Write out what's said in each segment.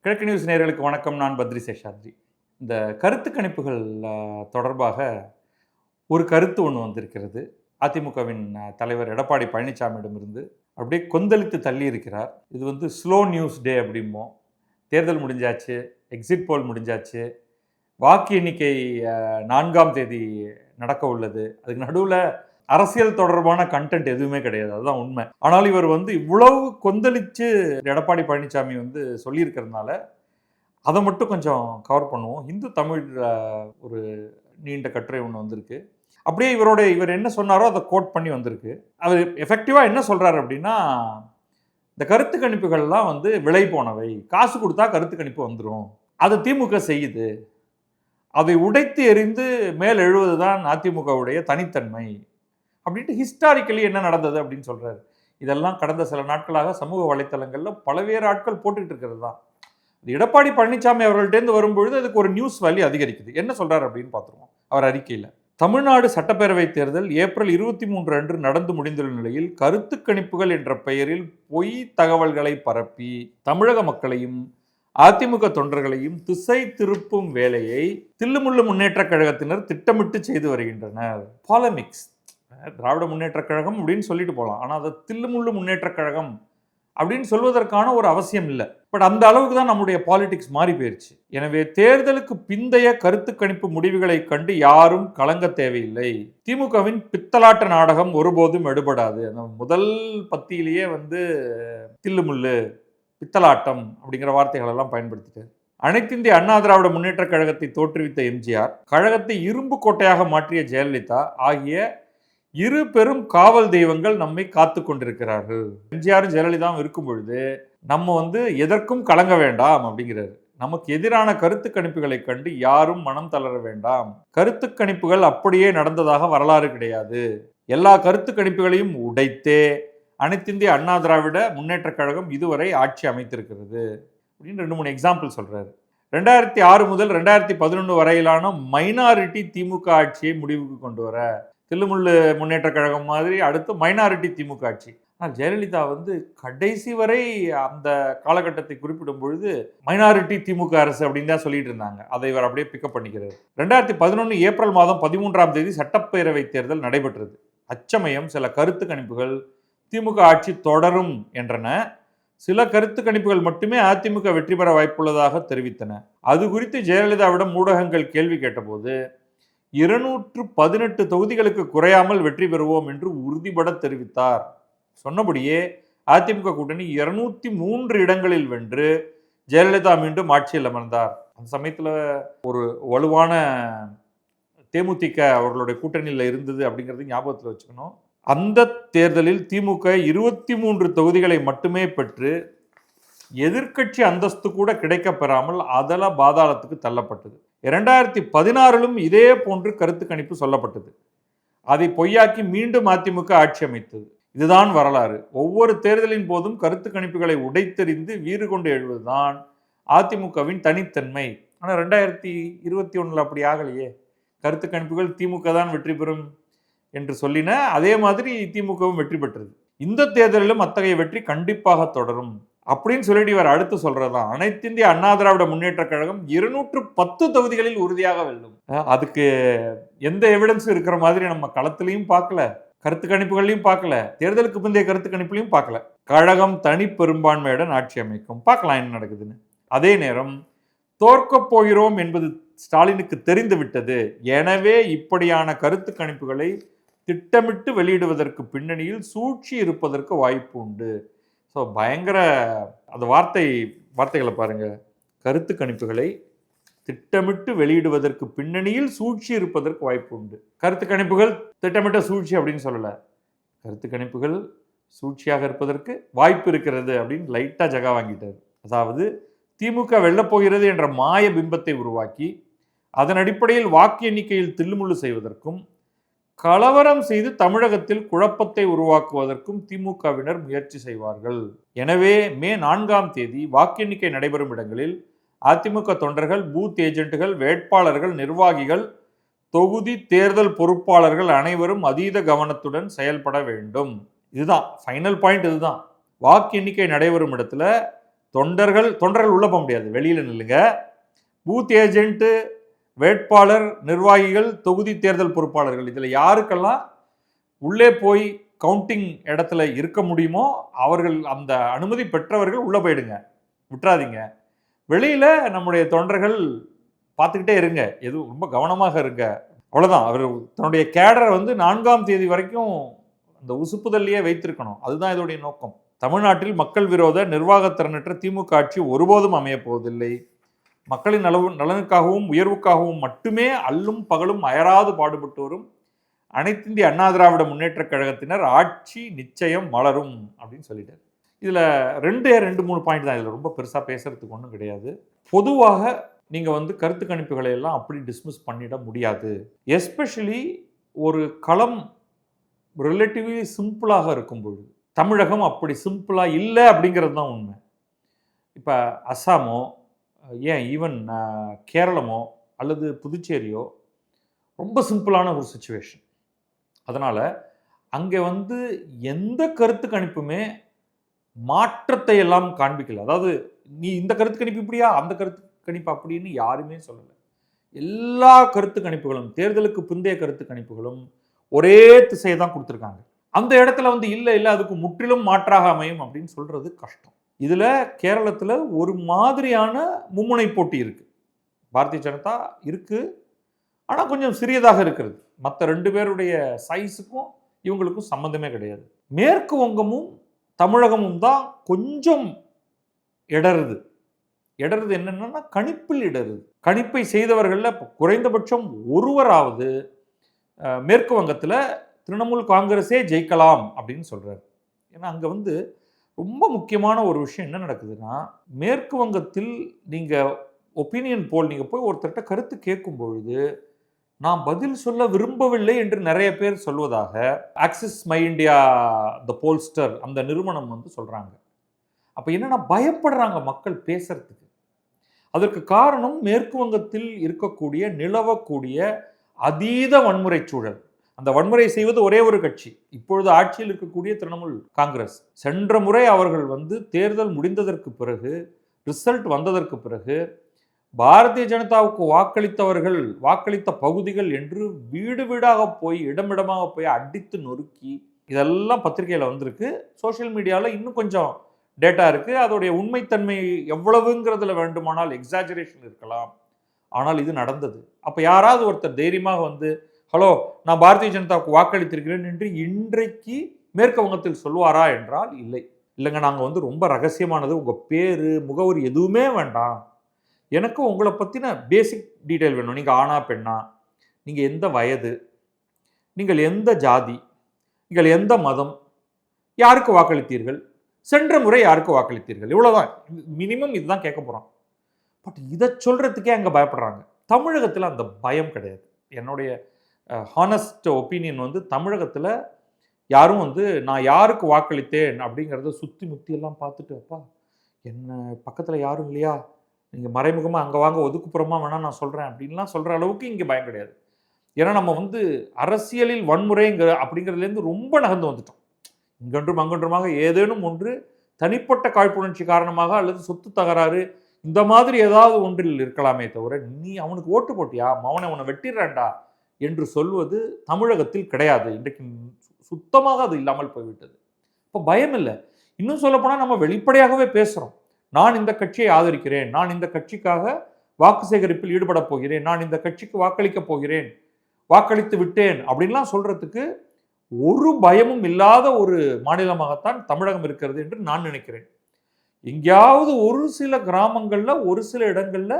கிழக்கு நியூஸ் நேயர்களுக்கு வணக்கம். நான் பத்ரி சேஷாத்ரி. இந்த கருத்து கணிப்புகள் தொடர்பாக ஒரு கருத்து ஒன்று வந்திருக்கிறது. அதிமுகவின் தலைவர் எடப்பாடி பழனிசாமியிடமிருந்து அப்படியே கொந்தளித்து தள்ளி இருக்கிறார். இது ஸ்லோ நியூஸ் டே அப்படிம்போம். தேர்தல் முடிஞ்சாச்சு, எக்ஸிட் போல் முடிஞ்சாச்சு, வாக்கு எண்ணிக்கை 4ஆம் தேதி நடக்க உள்ளது. அதுக்கு நடுவில் அரசியல் தொடர்பான கண்டென்ட் எதுவுமே கிடையாது, அதுதான் உண்மை. ஆனால் இவர் இவ்வளவு கொந்தளிச்சு எடப்பாடி பழனிசாமி சொல்லியிருக்கிறதுனால அதை மட்டும் கொஞ்சம் கவர் பண்ணுவோம். இந்து தமிழ் ஒரு நீண்ட கட்டுரை ஒன்று வந்திருக்கு. அப்படியே இவர் என்ன சொன்னாரோ அதை கோட் பண்ணி வந்திருக்கு. அவர் எஃபெக்டிவாக என்ன சொல்றாரு அப்படின்னா, இந்த கருத்து கணிப்புகள்லாம் விலை போனவை, காசு கொடுத்தா கருத்து கணிப்பு வந்துடும், அதை திமுக செய்யுது, அதை உடைத்து எறிந்து மேல் எழுவதுதான் அதிமுகவுடைய தனித்தன்மை அப்படின்ட்டு ஹிஸ்டாரிக்கலி என்ன நடந்தது அப்படின்னு சொல்றாரு. இதெல்லாம் கடந்த சில நாட்களாக சமூக வலைத்தளங்களில் பலவேறு ஆட்கள் போட்டுக்கிட்டு இருக்கிறது தான். எடப்பாடி பழனிசாமி அவர்கள்ட்டேருந்து வரும்பொழுது அதுக்கு ஒரு நியூஸ் வேல்யூ அதிகரிக்குது. என்ன சொல்றாரு அப்படின்னு பார்த்துருவோம். அவர் அறிக்கையில், தமிழ்நாடு சட்டப்பேரவை தேர்தல் ஏப்ரல் 23 அன்று நடந்து முடிந்துள்ள நிலையில் கருத்து கணிப்புகள் என்ற பெயரில் பொய் தகவல்களை பரப்பி தமிழக மக்களையும் அதிமுக தொண்டர்களையும் திசை திருப்பும் வேலையை தில்லுமுள்ளு முன்னேற்ற கழகத்தினர் திட்டமிட்டு செய்து வருகின்றனர். பாலமிக்ஸ், திராவிட முன்னேற்ற கழகம் அப்படின்னு சொல்லிட்டு போகலாம், ஆனால் அதை தில்லுமுள்ளு முன்னேற்ற கழகம் அப்படின்னு சொல்வதற்கான ஒரு அவசியம் இல்லை. பட் அந்த அளவுக்கு தான் நம்முடைய பாலிடிக்ஸ் மாறி போயிருச்சு. எனவே தேர்தலுக்கு பிந்தைய கருத்து கணிப்பு முடிவுகளை கண்டு யாரும் கலங்க தேவையில்லை. திமுகவின் பித்தலாட்ட நாடகம் ஒருபோதும் எடுபடாது. அந்த முதல் பத்தியிலேயே தில்லுமுள்ளு பித்தலாட்டம் அப்படிங்கிற வார்த்தைகள் எல்லாம் பயன்படுத்திட்டார். அனைத்திந்திய அண்ணா திராவிட முன்னேற்ற கழகத்தை தோற்றுவித்த எம்ஜிஆர், கழகத்தை இரும்பு கோட்டையாக மாற்றிய ஜெயலலிதா ஆகிய இரு பெரும் காவல் தெய்வங்கள் நம்மை காத்து கொண்டிருக்கிறார்கள். எம்ஜிஆரும் ஜெயலலிதாவும் இருக்கும் பொழுது நம்ம எதற்கும் கலங்க வேண்டாம் அப்படிங்கிறாரு. நமக்கு எதிரான கருத்து கணிப்புகளை கண்டு யாரும் மனம் தளர வேண்டாம். கருத்து கணிப்புகள் அப்படியே நடந்ததாக வரலாறு கிடையாது. எல்லா கருத்து கணிப்புகளையும் உடைத்தே அனைத்திந்திய அண்ணா திராவிட முன்னேற்ற கழகம் இதுவரை ஆட்சி அமைத்திருக்கிறது அப்படின்னு 2-3 எக்ஸாம்பிள் சொல்றாரு. 2006 முதல் 2011 வரையிலான மைனாரிட்டி திமுக ஆட்சியை முடிவுக்கு கொண்டு வர தில்லுமுள்ளு முன்னேற்ற கழகம் மாதிரி அடுத்து மைனாரிட்டி திமுக ஆட்சி. ஆனால் ஜெயலலிதா கடைசி வரை அந்த காலகட்டத்தை குறிப்பிடும் பொழுது மைனாரிட்டி திமுக அரசு அப்படின்னு தான் சொல்லிட்டு இருந்தாங்க. அதை இவர் அப்படியே பிக்கப் பண்ணிக்கிறார். 2011 ஏப்ரல் மாதம் 13ஆம் தேதி சட்டப்பேரவை தேர்தல் நடைபெற்றது. அச்சமயம் சில கருத்து கணிப்புகள் திமுக ஆட்சி தொடரும் என்றன. சில கருத்து கணிப்புகள் மட்டுமே அதிமுக வெற்றி பெற வாய்ப்புள்ளதாக தெரிவித்தன. அது குறித்து ஜெயலலிதாவிடம் ஊடகங்கள் கேள்வி கேட்டபோது 218 தொகுதிகளுக்கு குறையாமல் வெற்றி பெறுவோம் என்று உறுதிபட தெரிவித்தார். சொன்னபடியே அதிமுக கூட்டணி 203 இடங்களில் வென்று ஜெயலலிதா மீண்டும் ஆட்சியில் அமர்ந்தார். அந்த சமயத்தில் ஒரு வலுவான தேமுதிக அவர்களுடைய கூட்டணியில் இருந்தது அப்படிங்கிறது ஞாபகத்தில் வச்சுக்கணும். அந்த தேர்தலில் திமுக 23 தொகுதிகளை மட்டுமே பெற்று எதிர்க்கட்சி அந்தஸ்து கூட கிடைக்க பெறாமல் அதல பாதாளத்துக்கு தள்ளப்பட்டது. 2016 இதே போன்று கருத்து கணிப்பு சொல்லப்பட்டது. அதை பொய்யாக்கி மீண்டும் அதிமுக ஆட்சி அமைத்தது. இதுதான் வரலாறு. ஒவ்வொரு தேர்தலின் போதும் கருத்து கணிப்புகளை உடைத்தெறிந்து வீறு கொண்டு எழுவதுதான் அதிமுகவின் தனித்தன்மை. ஆனால் 2021 அப்படி ஆகலையே. கருத்து கணிப்புகள் திமுக தான் வெற்றி பெறும் என்று சொல்லின, அதே மாதிரி திமுகவும் வெற்றி பெற்றது. இந்த தேர்தலிலும் அத்தகைய வெற்றி கண்டிப்பாக தொடரும் அப்படின்னு சொல்லிட்டு இவர் அடுத்து சொல்றதுதான் அனைத்திந்திய அண்ணா திராவிட முன்னேற்ற கழகம் 210 தொகுதிகளில் உறுதியாக வெல்லும். அதுக்கு எந்த எவிடன்ஸும் இருக்கிற மாதிரி நம்ம களத்திலையும் பார்க்கல, கருத்து கணிப்புகளையும் பார்க்கல, தேர்தலுக்கு பிந்தைய கருத்து கணிப்புலையும் பார்க்கல. கழகம் தனி பெரும்பான்மையுடன் ஆட்சி அமைக்கும். பார்க்கலாம் என்ன நடக்குதுன்னு. அதே நேரம் தோற்கப் போகிறோம் என்பது ஸ்டாலினுக்கு தெரிந்து விட்டது. எனவே இப்படியான கருத்து கணிப்புகளை திட்டமிட்டு வெளியிடுவதற்கு பின்னணியில் சூழ்ச்சி இருப்பதற்கு வாய்ப்பு உண்டு. ஸோ பயங்கர அந்த வார்த்தைகளை பாருங்க. கருத்து கணிப்புகளை திட்டமிட்டு வெளியிடுவதற்கு பின்னணியில் சூழ்ச்சி இருப்பதற்கு வாய்ப்பு உண்டு. கருத்து கணிப்புகள் திட்டமிட்ட சூழ்ச்சி அப்படின்னு சொல்லலை, கருத்து கணிப்புகள் சூழ்ச்சியாக இருப்பதற்கு வாய்ப்பு இருக்கிறது அப்படின்னு லைட்டாக ஜகா வாங்கிட்டார். அதாவது திமுக வெல்லப்போகிறது என்ற மாய பிம்பத்தை உருவாக்கி அதன் அடிப்படையில் வாக்கு எண்ணிக்கையில் தில்லுமுள்ளு செய்வதற்கும் கலவரம் செய்து தமிழகத்தில் குழப்பத்தை உருவாக்குவதற்கும் திமுகவினர் முயற்சி செய்வார்கள். எனவே மே 4ஆம் தேதி வாக்கு எண்ணிக்கை நடைபெறும் இடங்களில் அதிமுக தொண்டர்கள், பூத் ஏஜென்ட்டுகள், வேட்பாளர்கள், நிர்வாகிகள், தொகுதி தேர்தல் பொறுப்பாளர்கள் அனைவரும் அதீத கவனத்துடன் செயல்பட வேண்டும். இதுதான் ஃபைனல் பாயிண்ட். இதுதான் வாக்கு எண்ணிக்கை நடைபெறும் இடத்துல தொண்டர்கள் உள்ளே போக முடியாது, வெளியில் நில்லுங்க. பூத் ஏஜென்ட்டு, வேட்பாளர், நிர்வாகிகள், தொகுதி தேர்தல் பொறுப்பாளர்கள், இதில் யாருக்கெல்லாம் உள்ளே போய் கவுண்டிங் இடத்துல இருக்க முடியுமோ அவர்கள், அந்த அனுமதி பெற்றவர்கள் உள்ளே போயிடுங்க, விட்டுறாதீங்க. வெளியில் நம்முடைய தொண்டர்கள் பார்த்துக்கிட்டே இருங்க, எதுவும் ரொம்ப கவனமாக இருங்க, அவ்வளோதான். அவர் தன்னுடைய கேடரை 4ஆம் தேதி வரைக்கும் அந்த உசுப்புதல்லையே வைத்திருக்கணும். அதுதான் இதோடைய நோக்கம். தமிழ்நாட்டில் மக்கள் விரோத நிர்வாகத்திறனற்ற திமுக ஆட்சி ஒருபோதும் அமையப் போவதில்லை. மக்களின் நலனுக்காகவும் உயர்வுக்காகவும் மட்டுமே அல்லும் பகலும் அயராது பாடுபட்டு வரும் அனைத்திந்திய அண்ணா திராவிட முன்னேற்ற கழகத்தினர் ஆட்சி நிச்சயம் மலரும் அப்படின்னு சொல்லிட்டார். இதில் 2-3 பாயிண்ட் தான், இதில் ரொம்ப பெருசாக பேசுறதுக்கு ஒன்றும் கிடையாது. பொதுவாக நீங்கள் கருத்து கணிப்புகளை எல்லாம் அப்படி டிஸ்மிஸ் பண்ணிட முடியாது. எஸ்பெஷலி ஒரு களம் ரிலேட்டிவ்லி சிம்பிளாக இருக்கும் பொழுது. தமிழகம் அப்படி சிம்பிளாக இல்லை அப்படிங்கிறது தான் உண்மை. இப்போ அஸ்ஸாமோ, ஏன் ஈவன் கேரளமோ அல்லது புதுச்சேரியோ ரொம்ப சிம்பிளான ஒரு சுச்சுவேஷன். அதனால் அங்கே எந்த கருத்து கணிப்புமே மாற்றத்தை எல்லாம் காண்பிக்கல. அதாவது நீ இந்த கருத்து கணிப்பு இப்படியா, அந்த கருத்து கணிப்பு அப்படின்னு யாருமே சொல்லலை. எல்லா கருத்து கணிப்புகளும், தேர்தலுக்கு பிந்தைய கருத்து கணிப்புகளும் ஒரே திசையை தான் கொடுத்துருக்காங்க. அந்த இடத்துல இல்லை இல்லை அதுக்கு முற்றிலும் மாற்றாக அமையும் அப்படின்னு சொல்றது கஷ்டம். இதில் கேரளத்தில் ஒரு மாதிரியான மும்முனை போட்டி இருக்கு. பாரதிய ஜனதா இருக்கு, ஆனால் கொஞ்சம் சிறியதாக இருக்கிறது. மற்ற 2 பேருடைய சைஸுக்கும் இவங்களுக்கும் சம்மந்தமே கிடையாது. மேற்கு வங்கமும் தமிழகமும் தான் கொஞ்சம் இடருது. என்னன்னா கணிப்பில் இடருது. கணிப்பை செய்தவர்களில் குறைந்தபட்சம் ஒருவராவது மேற்கு வங்கத்தில் திரிணாமுல் காங்கிரஸே ஜெயிக்கலாம் அப்படின்னு சொல்றாரு. ஏன்னா அங்கே ரொம்ப முக்கியமான ஒரு விஷயம் என்ன நடக்குதுன்னா, மேற்கு வங்கத்தில் நீங்கள் ஒப்பீனியன் போல் நீங்கள் போய் ஒருத்தர்கிட்ட கருத்து கேட்கும் பொழுது நான் பதில் சொல்ல விரும்பவில்லை என்று நிறைய பேர் சொல்வதாக axis my India the bolster அந்த நிறுவனம் சொல்றாங்க. அப்போ என்னன்னா பயப்படுறாங்க மக்கள் பேசுறதுக்கு. அதற்கு காரணம் மேற்கு வங்கத்தில் நிலவக்கூடிய அதீத வன்முறை சூழல். அந்த வன்முறை செய்வது ஒரே ஒரு கட்சி, இப்பொழுது ஆட்சியில் இருக்கக்கூடிய திரிணாமுல் காங்கிரஸ். சென்ற முறை அவர்கள் தேர்தல் முடிந்ததற்கு பிறகு, ரிசல்ட் வந்ததற்கு பிறகு பாரதிய ஜனதாவுக்கு வாக்களித்த பகுதிகள் என்று வீடு வீடாக போய் இடமிடமாக போய் அடித்து நொறுக்கி, இதெல்லாம் பத்திரிகையில் வந்திருக்கு. சோசியல் மீடியாவில் இன்னும் கொஞ்சம் டேட்டா இருக்கு. அதோடைய உண்மைத்தன்மை எவ்வளவுங்கிறதுல வேண்டுமானால் எக்ஸாஜரேஷன் இருக்கலாம், ஆனால் இது நடந்தது. அப்போ யாராவது ஒருத்தர் தைரியமாக ஹலோ நான் பாரதிய ஜனதாவுக்கு வாக்களித்திருக்கிறேன் என்று இன்றைக்கு மேற்கு வங்கத்தில் சொல்வாரா என்றால் இல்லை. இல்லைங்க, நாங்கள் ரொம்ப ரகசியமானது, உங்கள் பேர் முகவரி எதுவுமே வேண்டாம், எனக்கு உங்களை பற்றின பேசிக் டீட்டெயில் வேணும். நீங்கள் ஆணா பெண்ணா, நீங்கள் எந்த வயது, நீங்கள் எந்த ஜாதி, நீங்கள் எந்த மதம், யாருக்கு வாக்களித்தீர்கள், சென்ற முறை யாருக்கு வாக்களித்தீர்கள், இவ்வளோதான் மினிமம். இதுதான் கேட்க போகிறோம். பட் இதை சொல்கிறதுக்கே அங்கே பயப்படுறாங்க. தமிழகத்தில் அந்த பயம் கிடையாது. என்னுடைய ஹானஸ்ட் ஒப்பீனியன் தமிழகத்தில் யாரும் நான் யாருக்கு வாக்களித்தேன் அப்படிங்கிறத சுற்றி முற்றியெல்லாம் பார்த்துட்டு, அப்பா என்ன பக்கத்தில் யாரும் இல்லையா, நீங்கள் மறைமுகமாக அங்கே வாங்க ஒதுக்குப்புறமா வேணால் நான் சொல்கிறேன் அப்படின்லாம் சொல்கிற அளவுக்கு இங்கே பயம் கிடையாது. ஏன்னா நம்ம அரசியலில் வன்முறைங்கிற அப்படிங்கிறதுலேருந்து ரொம்ப நகர்ந்து வந்துட்டோம். இங்கொன்றும் அங்கொன்றுமாக ஏதேனும் ஒன்று தனிப்பட்ட காழ்ப்புணர்ச்சி காரணமாக அல்லது சொத்து தகராறு இந்த மாதிரி ஏதாவது ஒன்றில் இருக்கலாமே தவிர, நீ அவனுக்கு ஓட்டு போட்டியா, அவனை வெட்டிடுறான்டா என்று சொல்வது தமிழகத்தில் கிடையாது. இன்றைக்கு சுத்தமாக அது இல்லாமல் போய்விட்டது. இப்போ பயம் இல்லை. இன்னும் சொல்லப்போனால் நம்ம வெளிப்படையாகவே பேசுகிறோம். நான் இந்த கட்சியை ஆதரிக்கிறேன், நான் இந்த கட்சிக்காக வாக்கு சேகரிப்பில் ஈடுபட போகிறேன், நான் இந்த கட்சிக்கு வாக்களிக்க போகிறேன், வாக்களித்து விட்டேன் அப்படின்லாம் சொல்றதுக்கு ஒரு பயமும் இல்லாத ஒரு மாநிலமாகத்தான் தமிழகம் இருக்கிறது என்று நான் நினைக்கிறேன். எங்கேயாவது ஒரு சில கிராமங்கள்ல ஒரு சில இடங்கள்ல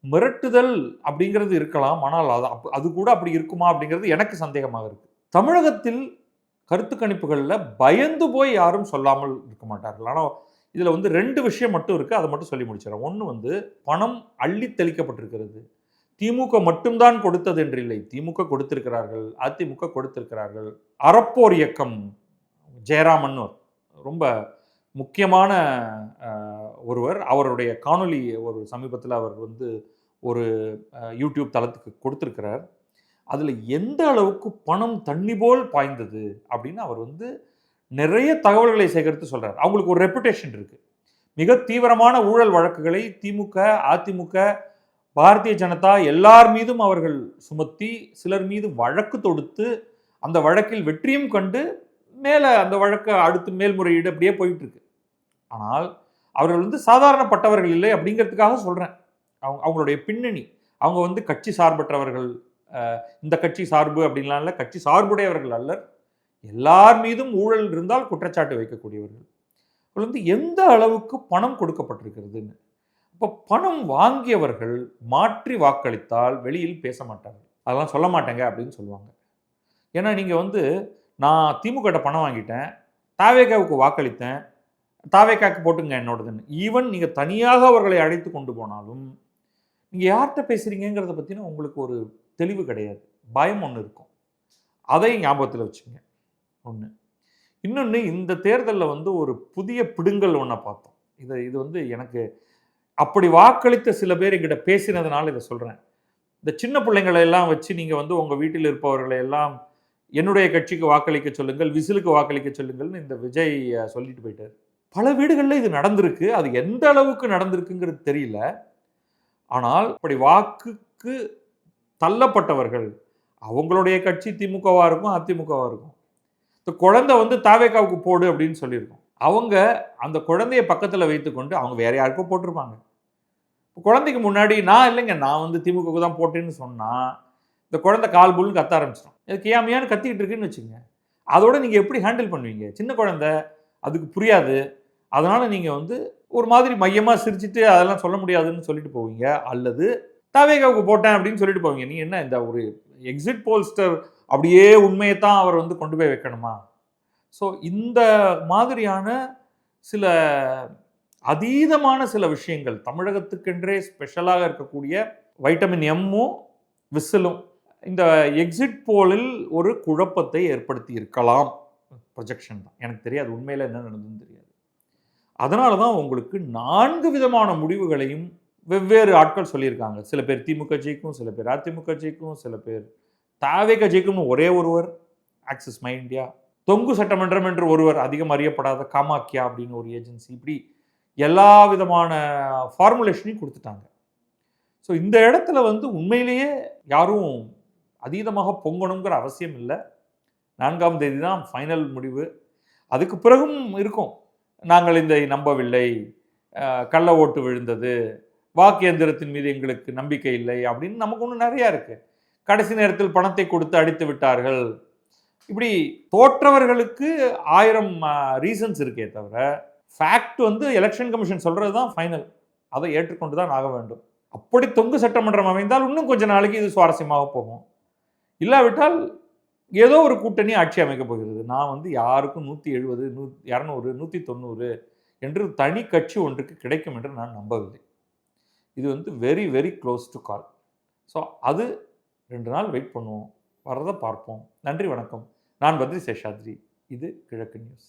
மிரட்டுதல் அப்படிங்கிறது இருக்கலாம், ஆனால் அது கூட அப்படி இருக்குமா அப்படிங்கிறது எனக்கு சந்தேகமாக இருக்கு. தமிழகத்தில் கருத்து கணிப்புகளில் பயந்து போய் யாரும் சொல்லாமல் இருக்க மாட்டார்கள். ஆனால் இதில் 2 விஷயம் மட்டும் இருக்குது, அதை மட்டும் சொல்லி முடிச்சிடறேன். ஒன்று பணம் அள்ளி தெளிக்கப்பட்டிருக்கிறது. திமுக மட்டும்தான் கொடுத்தது என்று இல்லை, திமுக கொடுத்திருக்கிறார்கள், அதிமுக கொடுத்திருக்கிறார்கள். அறப்போர் இயக்கம் ஜெயராமன் ரொம்ப முக்கியமான ஒருவர், அவருடைய காணொலி ஒரு சமீபத்தில் அவர் ஒரு யூடியூப் தளத்துக்கு கொடுத்திருக்கிறார். அதில் எந்த அளவுக்கு பணம் தண்ணி போல் பாய்ந்தது அப்படின்னு அவர் நிறைய தகவல்களை சேகரித்து சொல்கிறார். அவங்களுக்கு ஒரு ரெப்புடேஷன் இருக்குது. மிக தீவிரமான ஊழல் வழக்குகளை திமுக, அதிமுக, பாரதிய ஜனதா எல்லார் மீதும் அவர்கள் சுமத்தி, சிலர் மீது வழக்கு தொடுத்து, அந்த வழக்கில் வெற்றியும் கண்டு, மேல அந்த வழக்கு அடுத்து மேல்முறையீடு அப்படியே போயிட்டு இருக்கு. ஆனால் அவர்கள் வந்து சாதாரணப்பட்டவர்கள் இல்லை அப்படிங்கிறதுக்காக சொல்றேன். அவங்களுடைய பின்னணி, அவங்க வந்து கட்சி சார்பற்றவர்கள், இந்த கட்சி சார்பு அப்படின்லாம் இல்லை, கட்சி சார்புடையவர்கள் அல்லர். எல்லார் மீதும் ஊழல் இருந்தால் குற்றச்சாட்டு வைக்கக்கூடியவர்கள். அவர்கள் வந்து எந்த அளவுக்கு பணம் கொடுக்கப்பட்டிருக்கிறதுன்னு. இப்போ பணம் வாங்கியவர்கள் மாற்றி வாக்களித்தால் வெளியில் பேச மாட்டார்கள். அதெல்லாம் சொல்ல மாட்டேங்க அப்படின்னு சொல்லுவாங்க. ஏன்னா நீங்கள் வந்து நான் திமுக பணம் வாங்கிட்டேன், தாவேகாவுக்கு வாக்களித்தேன், தாவேகாக்கு போட்டுங்க என்னோடதுன்னு. ஈவன் நீங்கள் தனியாக அவர்களை அழைத்து கொண்டு போனாலும் நீங்கள் யார்கிட்ட பேசுகிறீங்கிறத பற்றின உங்களுக்கு ஒரு தெளிவு கிடையாது. பயம் ஒன்று இருக்கும். அதை ஞாபகத்தில் வச்சுங்க. ஒன்று. இன்னொன்று, இந்த தேர்தலில் வந்து ஒரு புதிய பிடுங்கல் ஒன்றை பார்த்தோம். இது வந்து எனக்கு அப்படி வாக்களித்த சில பேர் என்கிட்ட பேசினதுனால இதை சொல்கிறேன். இந்த சின்ன பிள்ளைங்களை எல்லாம் வச்சு நீங்கள் வந்து உங்கள் வீட்டில் இருப்பவர்களை எல்லாம் என்னுடைய கட்சிக்கு வாக்களிக்க சொல்லுங்கள், விசிலுக்கு வாக்களிக்க சொல்லுங்கள்னு இந்த விஜய் சொல்லிட்டு போயிட்டார். பல வீடுகளில் இது நடந்திருக்கு. அது எந்த அளவுக்கு நடந்திருக்குங்கிறது தெரியல. ஆனால் அப்படி வாக்குக்கு தள்ளப்பட்டவர்கள் அவங்களுடைய கட்சி திமுகவாக இருக்கும், அதிமுகவாக இருக்கும். இந்த குழந்தை வந்து தாவேகாவுக்கு போடு அப்படின்னு சொல்லியிருக்கோம். அவங்க அந்த குழந்தைய பக்கத்தில் வைத்துக்கொண்டு அவங்க வேற யாருக்கோ போட்டிருப்பாங்க. குழந்தைக்கு முன்னாடி நான் இல்லைங்க, நான் வந்து திமுகவுக்கு தான் போட்டேன்னு சொன்னால் இந்த குழந்தை கால் புல்னு கத்த ஆரம்பிச்சிடும். அதுக்கு ஏமையான்னு கத்திக்கிட்டு இருக்குன்னு வச்சுங்க. அதோட நீங்கள் எப்படி ஹேண்டில் பண்ணுவீங்க? சின்ன குழந்தை, அதுக்கு புரியாது. அதனால் நீங்கள் வந்து ஒரு மாதிரி மையமாக சிரிச்சுட்டு அதெல்லாம் சொல்ல முடியாதுன்னு சொல்லிட்டு போவீங்க. அல்லது தாவேகாவுக்கு போட்டேன் அப்படின்னு சொல்லிட்டு போவீங்க. நீ என்ன இந்த ஒரு எக்ஸிட் போல்ஸ்டர் அப்படியே உண்மையை தான் அவர் வந்து கொண்டு போய் வைக்கணுமா? ஸோ இந்த மாதிரியான சில அதீதமான சில விஷயங்கள் தமிழகத்துக்கென்றே ஸ்பெஷலாக இருக்கக்கூடிய வைட்டமின் எம்மும் விசிலும் இந்த எக்ஸிட் போலில் ஒரு குழப்பத்தை ஏற்படுத்தி இருக்கலாம். ப்ரொஜெக்ஷன் தான், எனக்கு தெரியாது உண்மையில் என்ன நடந்ததுன்னு தெரியாது. அதனால தான் உங்களுக்கு 4 விதமான முடிவுகளையும் வெவ்வேறு ஆட்கள் சொல்லியிருக்காங்க. சில பேர் திமுக ஜெயிக்கும், சில பேர் அதிமுக ஜெயிக்கும், சில பேர் தாவேக ஜெயிக்கும்னு ஒரே ஒருவர், ஆக்சிஸ் மை இந்தியா. தொங்கு சட்டமன்றம் என்று ஒருவர், அதிகம் அறியப்படாத காமாக்கியா அப்படின்னு ஒரு ஏஜென்சி. இப்படி எல்லா விதமான ஃபார்முலேஷனையும் கொடுத்துட்டாங்க. ஸோ இந்த இடத்துல வந்து உண்மையிலேயே யாரும் அதீதமாக பொங்கணுங்கிற அவசியம் இல்லை. 4ஆம் தேதி தான் ஃபைனல் முடிவு. அதுக்கு பிறகும் இருக்கும். நாங்கள் இந்த நம்பவில்லை, கள்ள ஓட்டு விழுந்தது, வாக்கு எந்திரத்தின் மீது எங்களுக்கு நம்பிக்கை இல்லை அப்படின்னு நமக்கு ஒன்று நிறையா இருக்குது. கடைசி நேரத்தில் பணத்தை கொடுத்து அடித்து விட்டார்கள். இப்படி தோற்றவர்களுக்கு 1000 ரீசன்ஸ் இருக்கே தவிர, ஃபேக்ட் வந்து எலெக்ஷன் கமிஷன் சொல்கிறது தான் ஃபைனல். அதை ஏற்றுக்கொண்டு தான் ஆக வேண்டும். அப்படி தொங்கு சட்டமன்றம் அமைந்தால் இன்னும் கொஞ்ச நாளைக்கு இது சுவாரஸ்யமாக போகும். இல்லாவிட்டால் ஏதோ ஒரு கூட்டணி ஆட்சி அமைக்கப் போகிறது. நான் வந்து யாருக்கும் 170, 200, 190 என்று தனி கட்சி ஒன்றுக்கு கிடைக்கும் என்று நான் நம்பவில்லை. இது வந்து very very close to call. So அது 2 நாள் வெயிட் பண்ணுவோம், வரதை பார்ப்போம். நன்றி, வணக்கம். நான் பத்ரி சேஷாத்ரி. இது கிழக்கு நியூஸ்.